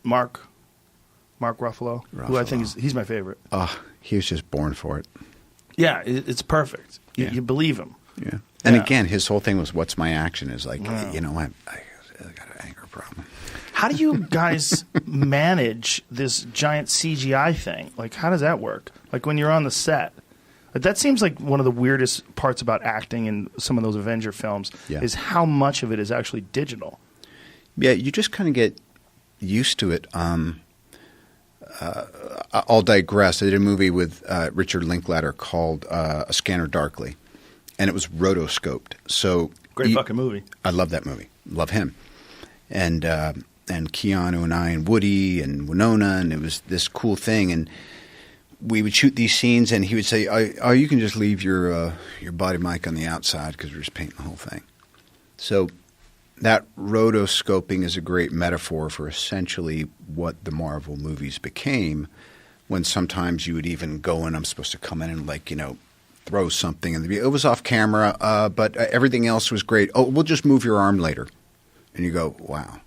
Mark Ruffalo, who I think he's my favorite. He was just born for it. Yeah, it's perfect. You believe him. Yeah. And again, his whole thing was, what's my action? Is like, you know, I got an anger problem. How do you guys manage this giant CGI thing? Like, how does that work? Like, when you're on the set. That seems like one of the weirdest parts about acting in some of those Avenger films is how much of it is actually digital. Yeah, you just kind of get used to it. I'll digress. I did a movie with Richard Linklater called A Scanner Darkly, and it was rotoscoped. So great fucking movie. I love that movie. Love him. And Keanu and I and Woody and Winona, and it was this cool thing. And we would shoot these scenes, and he would say, "Oh, you can just leave your body mic on the outside because we're just painting the whole thing." So that rotoscoping is a great metaphor for essentially what the Marvel movies became, when sometimes you would even go in, I'm supposed to come in and, like, you know, throw something, and it was off camera, but everything else was great. Oh, we'll just move your arm later. And you go, wow.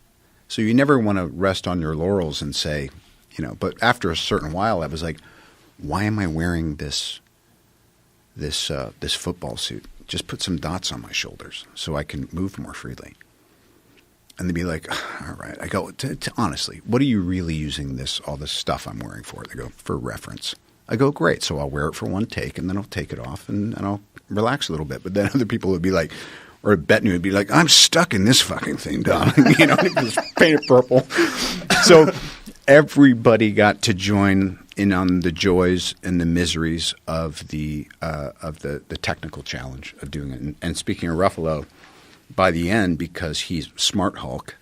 So you never want to rest on your laurels and say, you know, but after a certain while, I was like, why am I wearing this football suit? Just put some dots on my shoulders so I can move more freely. And they'd be like, all right. I go, honestly, what are you really using all this stuff I'm wearing for? They go, for reference. I go, great. So I'll wear it for one take, and then I'll take it off, and I'll relax a little bit. But then other people would be like, or Bettany would be like, I'm stuck in this fucking thing, Don. You know, just paint it purple. So everybody got to join in on the joys and the miseries of the technical challenge of doing it. And speaking of Ruffalo, by the end, because he's Smart Hulk,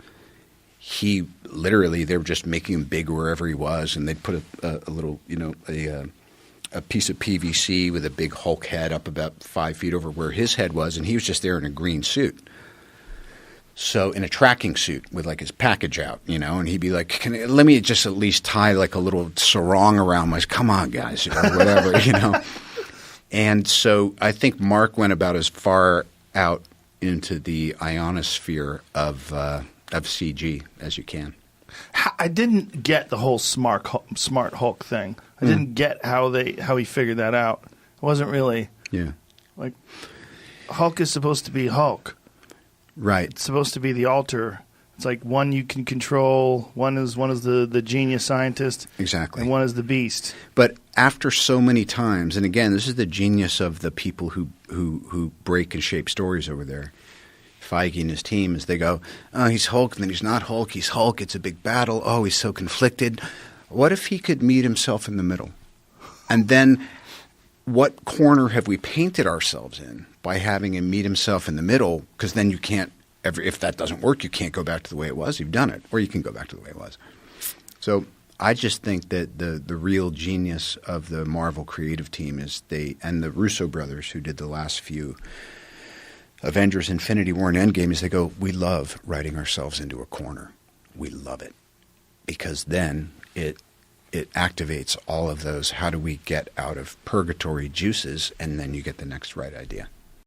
he literally, they were just making him big wherever he was, and they'd put a little, you know, a piece of PVC with a big Hulk head up about 5 feet over where his head was, and he was just there in a green suit. So in a tracking suit with like his package out, you know, and he'd be like, let me just at least tie like a little sarong around my, come on guys, or whatever, you know. And so I think Mark went about as far out into the ionosphere of CG as you can. I didn't get the whole Smart Hulk thing. I didn't get how he figured that out. It wasn't really like Hulk is supposed to be Hulk. Right. It's supposed to be the alter. It's like one you can control, one is the genius scientist. Exactly. And one is the beast. But after so many times, and again, this is the genius of the people who break and shape stories over there. Feige and his team, is they go, oh, he's Hulk, and then he's not Hulk, he's Hulk, it's a big battle, oh, he's so conflicted. What if he could meet himself in the middle? And then what corner have we painted ourselves in by having him meet himself in the middle? Because then you can't, if that doesn't work, you can't go back to the way it was. You've done it. Or you can go back to the way it was. So I just think that the real genius of the Marvel creative team is and the Russo brothers who did the last few Avengers, Infinity War, and Endgame, is they go, we love writing ourselves into a corner. We love it. Because then it activates all of those, how do we get out of purgatory juices, and then you get the next right idea.